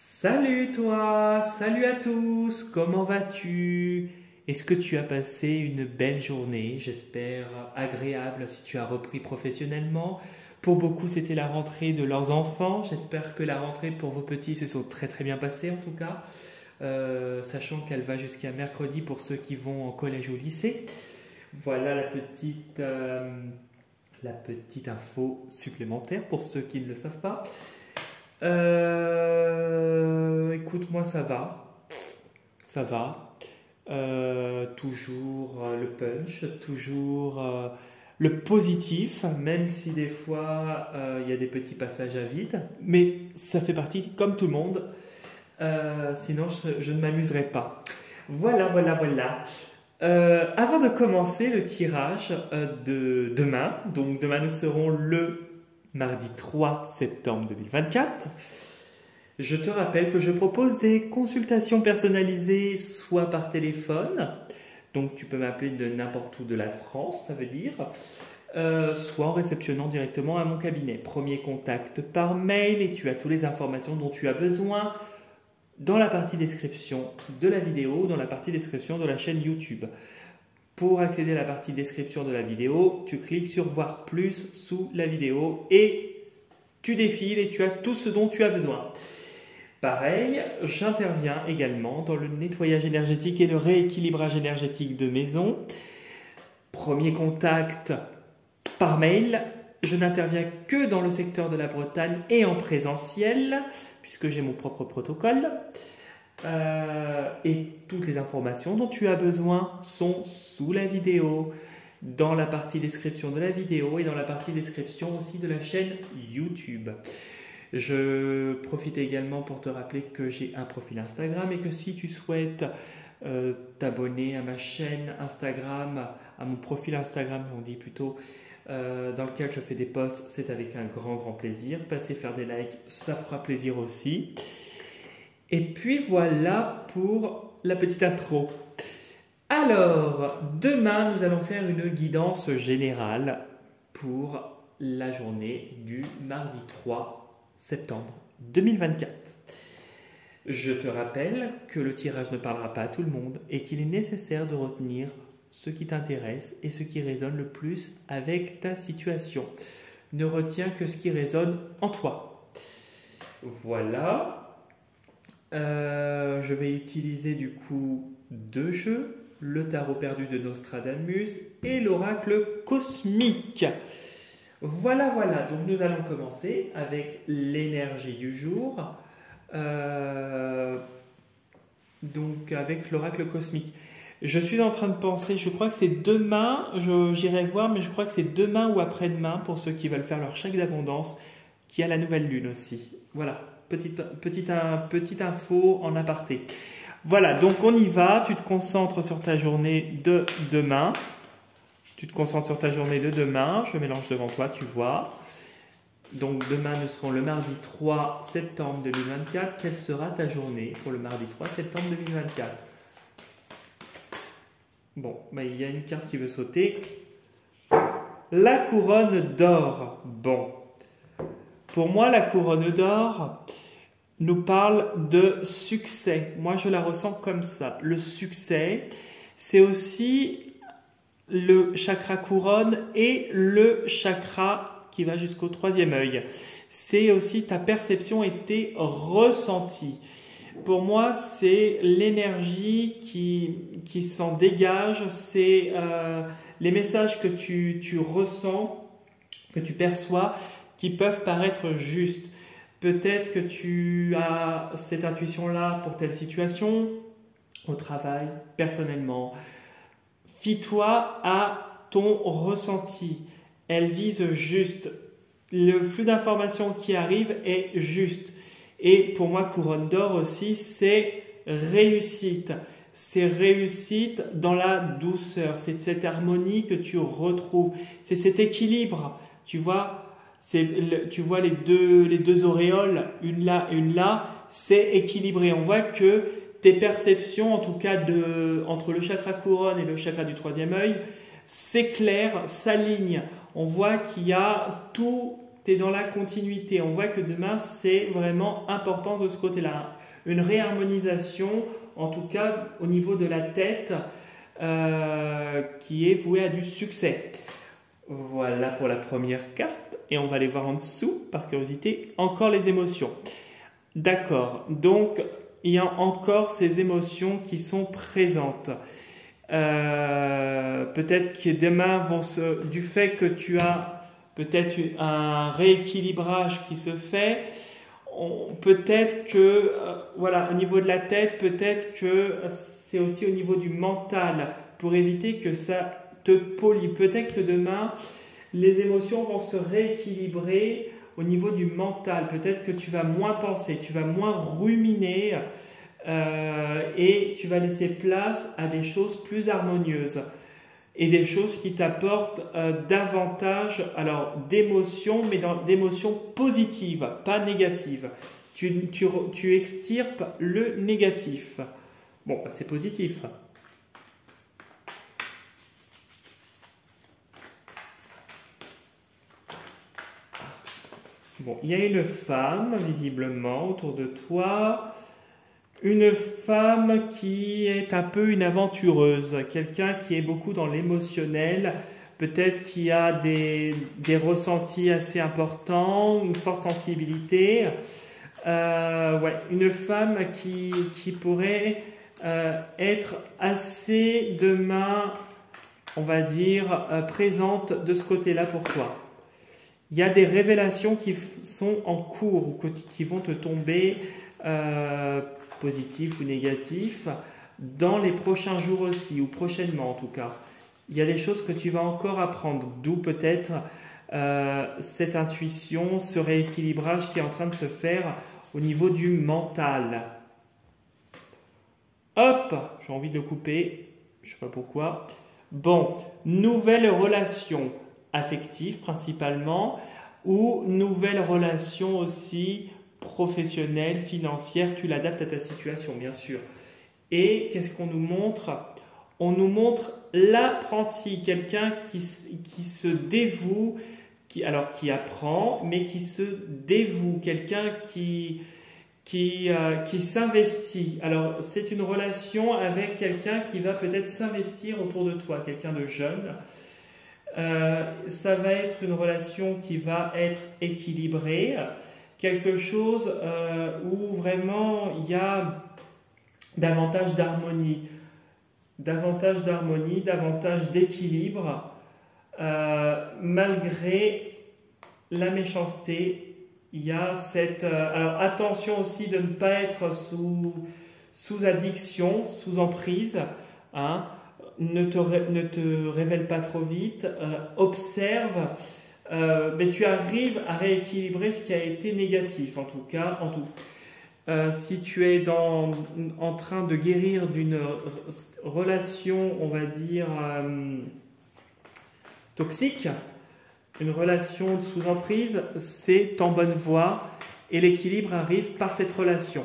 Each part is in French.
Salut toi, salut à tous, comment vas-tu? Est-ce que tu as passé une belle journée? J'espère agréable si tu as repris professionnellement. Pour beaucoup, c'était la rentrée de leurs enfants. J'espère que la rentrée pour vos petits se sont très très bien passées en tout cas. Sachant qu'elle va jusqu'à mercredi pour ceux qui vont en collège ou au lycée. Voilà la petite info supplémentaire pour ceux qui ne le savent pas. Écoute, moi ça va. Toujours le punch, toujours le positif, même si des fois il y a des petits passages à vide, mais ça fait partie, comme tout le monde. Sinon, je ne m'amuserai pas. Voilà. Avant de commencer le tirage de demain, donc demain nous serons le mardi 3 septembre 2024. Je te rappelle que je propose des consultations personnalisées soit par téléphone, donc tu peux m'appeler de n'importe où de la France, ça veut dire, soit en réceptionnant directement à mon cabinet. Premier contact par mail et tu as toutes les informations dont tu as besoin dans la partie description de la vidéo, dans la partie description de la chaîne YouTube. Pour accéder à la partie description de la vidéo, tu cliques sur voir plus sous la vidéo et tu défiles et tu as tout ce dont tu as besoin. Pareil, j'interviens également dans le nettoyage énergétique et le rééquilibrage énergétique de maison. Premier contact par mail. Je n'interviens que dans le secteur de la Bretagne et en présentiel, puisque j'ai mon propre protocole. Et toutes les informations dont tu as besoin sont sous la vidéo, dans la partie description de la vidéo et dans la partie description aussi de la chaîne YouTube. Je profite également pour te rappeler que j'ai un profil Instagram et que si tu souhaites t'abonner à ma chaîne Instagram, à mon profil Instagram, on dit plutôt, dans lequel je fais des posts, c'est avec un grand plaisir. Passez faire des likes, ça fera plaisir aussi. Et puis voilà pour la petite intro. Alors, demain, nous allons faire une guidance générale pour la journée du mardi 3 septembre 2024. Je te rappelle que le tirage ne parlera pas à tout le monde et qu'il est nécessaire de retenir ce qui t'intéresse et ce qui résonne le plus avec ta situation. Ne retiens que ce qui résonne en toi. Voilà. Je vais utiliser du coup deux jeux, le tarot perdu de Nostradamus et l'oracle cosmique. Voilà. Donc nous allons commencer avec l'énergie du jour. Donc avec l'oracle cosmique. Je suis en train de penser, je crois que c'est demain, j'irai voir, mais je crois que c'est demain ou après-demain pour ceux qui veulent faire leur chèque d'abondance, qui a la nouvelle lune aussi. Voilà, petite info en aparté. Voilà, donc on y va, tu te concentres sur ta journée de demain. Je mélange devant toi, tu vois. Donc demain, nous serons le mardi 3 septembre 2024. Quelle sera ta journée pour le mardi 3 septembre 2024? Bon, il y a une carte qui veut sauter. La couronne d'or. Bon, pour moi, la couronne d'or nous parle de succès. Moi, je la ressens comme ça. Le succès, c'est aussi le chakra couronne et le chakra qui va jusqu'au troisième œil. C'est aussi ta perception et tes ressentis. Pour moi, c'est l'énergie qui s'en dégage, c'est les messages que tu ressens, que tu perçois, qui peuvent paraître justes. Peut-être que tu as cette intuition-là pour telle situation, au travail, personnellement. Fie-toi à ton ressenti. Elle vise juste. Le flux d'informations qui arrive est juste. Et pour moi, couronne d'or aussi, c'est réussite. C'est réussite dans la douceur. C'est cette harmonie que tu retrouves. C'est cet équilibre. Tu vois, tu vois les deux auréoles, une là, c'est équilibré. On voit que tes perceptions, en tout cas entre le chakra couronne et le chakra du troisième œil, s'éclairent, s'alignent. On voit qu'il y a tous tu es dans la continuité. On voit que demain, c'est vraiment important de ce côté-là. Une réharmonisation, en tout cas au niveau de la tête, qui est vouée à du succès. Voilà pour la première carte. Et on va aller voir en dessous, par curiosité, encore les émotions. D'accord. Donc, il y a encore ces émotions qui sont présentes. Peut-être que demain, du fait que tu as peut-être un rééquilibrage qui se fait, peut-être que, voilà, au niveau de la tête, peut-être que c'est aussi au niveau du mental, pour éviter que ça te pollue. Peut-être que demain, les émotions vont se rééquilibrer au niveau du mental. Peut-être que tu vas moins penser, tu vas moins ruminer et tu vas laisser place à des choses plus harmonieuses et des choses qui t'apportent davantage d'émotions, mais d'émotions positives, pas négatives. Tu extirpes le négatif. Bon, c'est positif. Bon, il y a une femme, visiblement, autour de toi. Une femme qui est un peu une aventureuse. Quelqu'un qui est beaucoup dans l'émotionnel. Peut-être qui a des ressentis assez importants, une forte sensibilité. Ouais, une femme qui pourrait être assez demain, on va dire, présente de ce côté-là pour toi. Il y a des révélations qui sont en cours ou qui vont te tomber, positifs ou négatifs, dans les prochains jours aussi, ou prochainement en tout cas. Il y a des choses que tu vas encore apprendre, d'où peut-être cette intuition, ce rééquilibrage qui est en train de se faire au niveau du mental. Hop, j'ai envie de le couper, je ne sais pas pourquoi. Bon, nouvelle relation affective principalement, ou nouvelle relation aussi professionnelle, financière, tu l'adaptes à ta situation bien sûr. Et qu'est-ce qu'on nous montre? On nous montre l'apprenti, quelqu'un qui se dévoue, qui apprend, mais qui se dévoue, quelqu'un qui s'investit. Alors c'est une relation avec quelqu'un qui va peut-être s'investir autour de toi, quelqu'un de jeune. Ça va être une relation qui va être équilibrée, quelque chose où vraiment il y a davantage d'harmonie, davantage d'équilibre, malgré la méchanceté. Il y a cette... alors attention aussi de ne pas être sous addiction, sous emprise, hein. Ne te révèle pas trop vite, observe, mais tu arrives à rééquilibrer ce qui a été négatif, en tout cas, si tu es en train de guérir d'une relation, on va dire, toxique, une relation sous emprise, c'est en bonne voie et l'équilibre arrive par cette relation.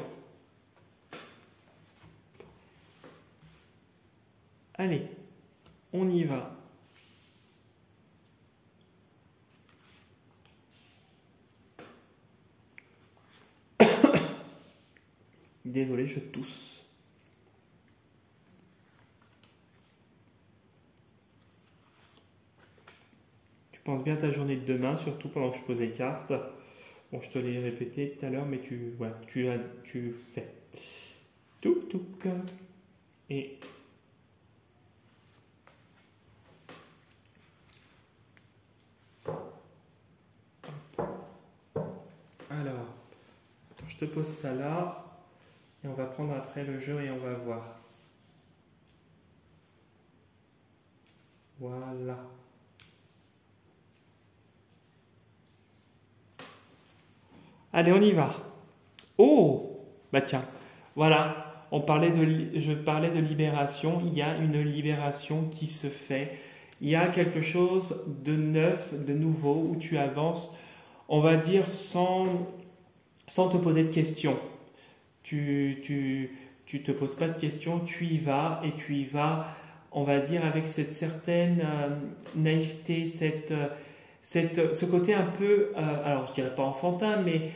Allez, on y va. Désolé, je tousse. Tu penses bien à ta journée de demain, surtout pendant que je pose les cartes. Bon, je te l'ai répété tout à l'heure, mais tu fais. Touc. Et... alors, attends, je te pose ça là. Et on va prendre après le jeu et on va voir. Voilà. Allez, on y va. Oh, bah tiens, voilà. Je parlais de libération. Il y a une libération qui se fait. Il y a quelque chose de neuf, de nouveau, où tu avances, on va dire, sans te poser de questions. Tu te poses pas de questions, tu y vas et tu y vas, on va dire, avec cette certaine naïveté, ce côté un peu, alors je dirais pas enfantin, mais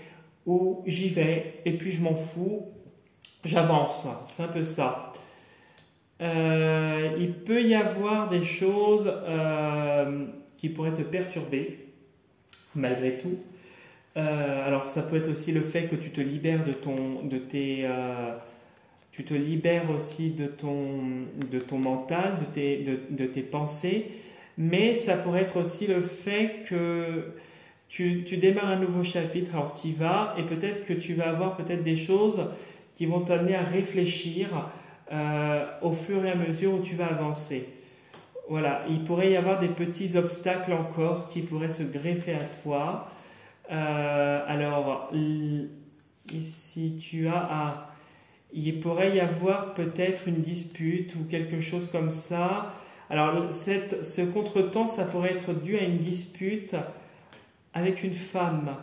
où j'y vais et puis je m'en fous, j'avance, c'est un peu ça. Il peut y avoir des choses qui pourraient te perturber, malgré tout. Alors ça peut être aussi le fait que tu te libères tu te libères aussi de ton mental, de tes pensées, mais ça pourrait être aussi le fait que tu démarres un nouveau chapitre, alors tu y vas, et peut-être que tu vas avoir peut-être des choses qui vont t'amener à réfléchir au fur et à mesure où tu vas avancer. Voilà, il pourrait y avoir des petits obstacles encore qui pourraient se greffer à toi. Alors, ici tu as... il pourrait y avoir peut-être une dispute ou quelque chose comme ça. Alors, ce contretemps, ça pourrait être dû à une dispute avec une femme.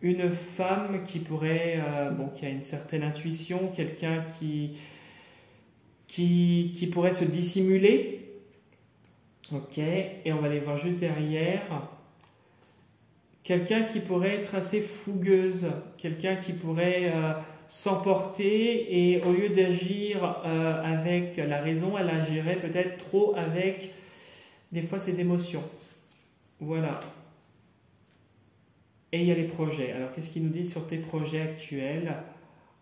Une femme qui pourrait, qui a une certaine intuition, quelqu'un qui pourrait se dissimuler. Ok, et on va aller voir juste derrière. Quelqu'un qui pourrait être assez fougueuse, quelqu'un qui pourrait s'emporter et au lieu d'agir avec la raison, elle agirait peut-être trop avec des fois ses émotions. Voilà. Et il y a les projets. Alors qu'est-ce qu'ils nous disent sur tes projets actuels?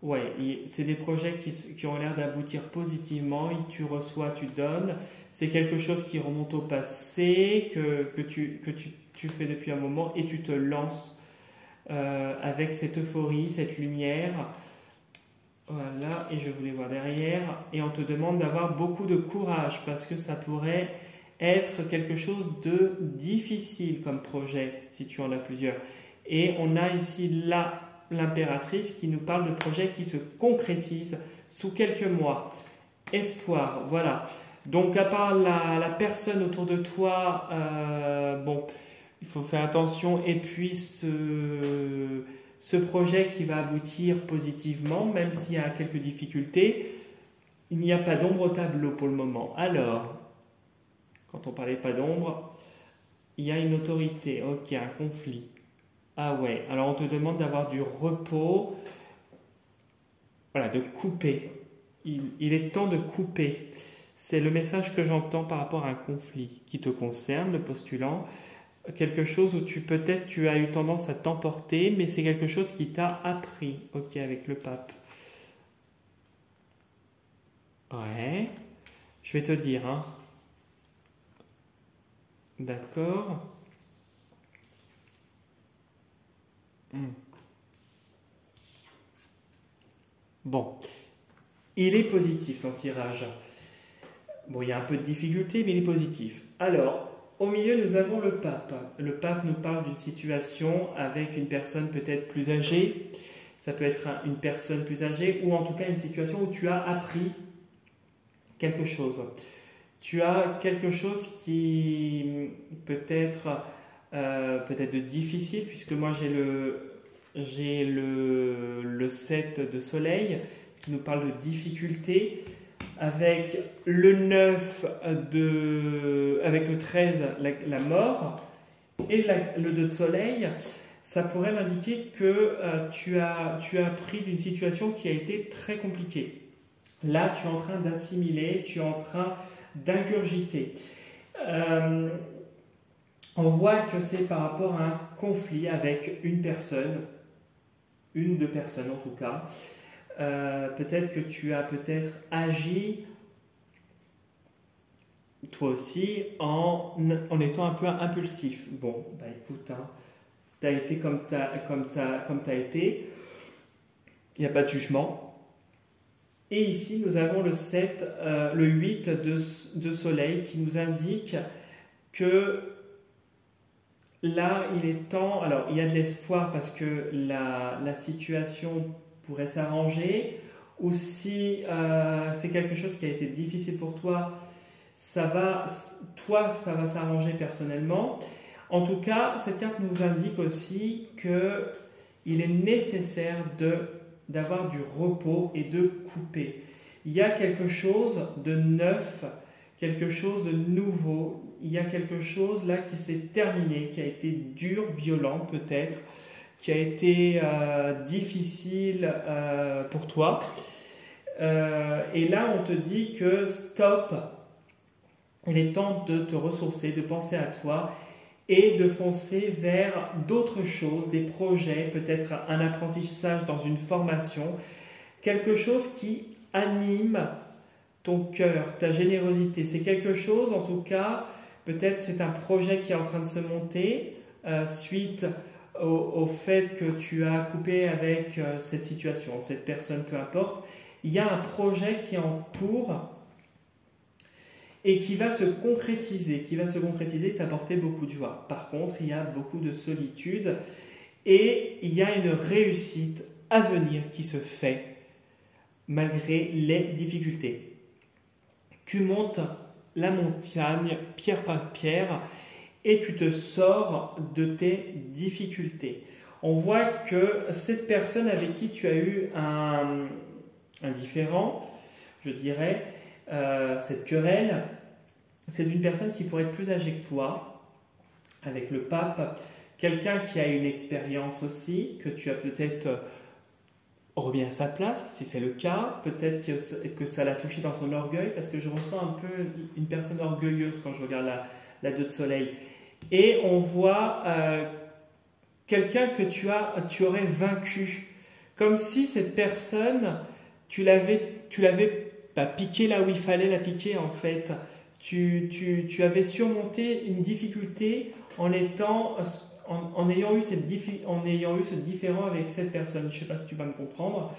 Ouais, c'est des projets qui ont l'air d'aboutir positivement. Tu reçois, tu donnes. C'est quelque chose qui remonte au passé, que tu fais depuis un moment et tu te lances avec cette euphorie, cette lumière. Voilà, et je voulais voir derrière. Et on te demande d'avoir beaucoup de courage parce que ça pourrait être quelque chose de difficile comme projet si tu en as plusieurs. Et on a ici l'impératrice qui nous parle de projets qui se concrétisent sous quelques mois. Espoir, voilà. Donc à part la personne autour de toi, il faut faire attention. Et puis ce projet qui va aboutir positivement, même s'il y a quelques difficultés, il n'y a pas d'ombre au tableau pour le moment. Alors, quand on parlait pas d'ombre, il y a une autorité, ok, un conflit. Ah ouais, alors on te demande d'avoir du repos, voilà, de couper. Il est temps de couper. C'est le message que j'entends par rapport à un conflit qui te concerne, le postulant. Quelque chose où peut-être tu as eu tendance à t'emporter, mais c'est quelque chose qui t'a appris, ok, avec le pape. Ouais, je vais te dire, hein. D'accord. Bon, il est positif ton tirage. Bon, il y a un peu de difficulté, mais il est positif. Alors, au milieu, nous avons le pape. Le pape nous parle d'une situation avec une personne peut-être plus âgée. Ça peut être une personne plus âgée ou en tout cas une situation où tu as appris quelque chose. Tu as quelque chose qui peut être de difficile puisque moi j'ai le 7 de soleil qui nous parle de difficulté. Avec le 9 avec le 13, la mort, et le 2 de soleil, ça pourrait m'indiquer que tu as appris d'une situation qui a été très compliquée. Là, tu es en train d'assimiler, tu es en train d'ingurgiter. On voit que c'est par rapport à un conflit avec une personne, une de personnes en tout cas. Peut-être que tu as agi toi aussi en étant un peu impulsif. Bon, bah écoute, hein, tu as été comme tu as été, il n'y a pas de jugement. Et ici, nous avons le 8 de soleil qui nous indique que là, il est temps, alors il y a de l'espoir parce que la situation pourrait s'arranger, ou si c'est quelque chose qui a été difficile pour toi, ça va s'arranger personnellement. En tout cas, cette carte nous indique aussi qu'il est nécessaire d'avoir du repos et de couper. Il y a quelque chose de neuf, quelque chose de nouveau. Il y a quelque chose là qui s'est terminé, qui a été dur, violent peut-être, qui a été difficile pour toi. Et là, on te dit que stop, il est temps de te ressourcer, de penser à toi et de foncer vers d'autres choses, des projets, peut-être un apprentissage dans une formation, quelque chose qui anime ton cœur, ta générosité. C'est quelque chose, en tout cas, peut-être c'est un projet qui est en train de se monter suite au fait que tu as coupé avec cette situation, cette personne, peu importe. Il y a un projet qui est en cours et qui va se concrétiser, et t'apporter beaucoup de joie. Par contre, il y a beaucoup de solitude et il y a une réussite à venir qui se fait malgré les difficultés. Tu montes la montagne pierre par pierre et tu te sors de tes difficultés. On voit que cette personne avec qui tu as eu un différend, je dirais, cette querelle, c'est une personne qui pourrait être plus âgée que toi, avec le pape, quelqu'un qui a une expérience aussi, que tu as peut-être remis à sa place, si c'est le cas, peut-être que ça l'a touché dans son orgueil, parce que je ressens un peu une personne orgueilleuse quand je regarde la 2 de soleil. Et on voit quelqu'un que tu aurais vaincu, comme si cette personne, tu l'avais piqué là où il fallait la piquer en fait. Tu avais surmonté une difficulté en ayant eu ce différend avec cette personne. Je ne sais pas si tu vas me comprendre,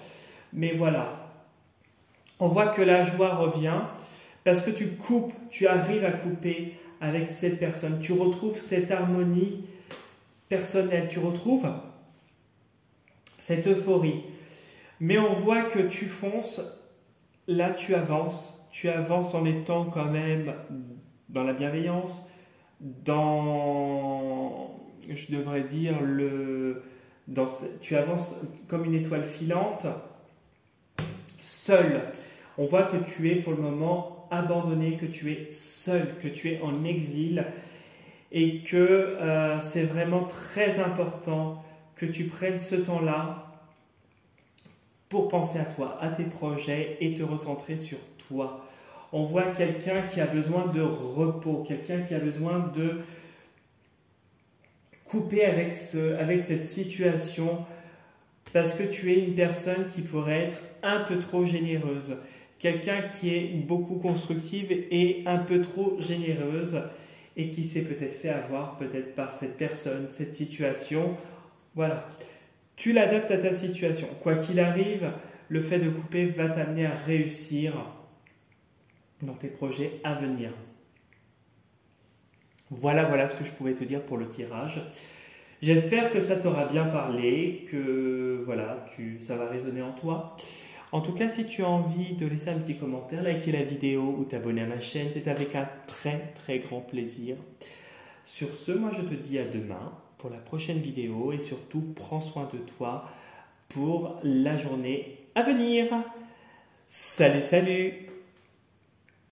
mais voilà. On voit que la joie revient parce que tu arrives à couper avec cette personne. Tu retrouves cette harmonie personnelle, tu retrouves cette euphorie. Mais on voit que tu fonces, là tu avances en étant quand même dans la bienveillance, tu avances comme une étoile filante, seul. On voit que tu es pour le moment abandonné, que tu es seul, que tu es en exil et que c'est vraiment très important que tu prennes ce temps-là pour penser à toi, à tes projets et te recentrer sur toi. On voit quelqu'un qui a besoin de repos, quelqu'un qui a besoin de couper avec cette situation parce que tu es une personne qui pourrait être un peu trop généreuse. Quelqu'un qui est beaucoup constructive et un peu trop généreuse et qui s'est peut-être fait avoir peut-être par cette personne, cette situation. Voilà. Tu l'adaptes à ta situation. Quoi qu'il arrive, le fait de couper va t'amener à réussir dans tes projets à venir. Voilà ce que je pouvais te dire pour le tirage. J'espère que ça t'aura bien parlé, que voilà, ça va résonner en toi. En tout cas, si tu as envie de laisser un petit commentaire, liker la vidéo ou t'abonner à ma chaîne, c'est avec un très grand plaisir. Sur ce, moi je te dis à demain pour la prochaine vidéo et surtout prends soin de toi pour la journée à venir. Salut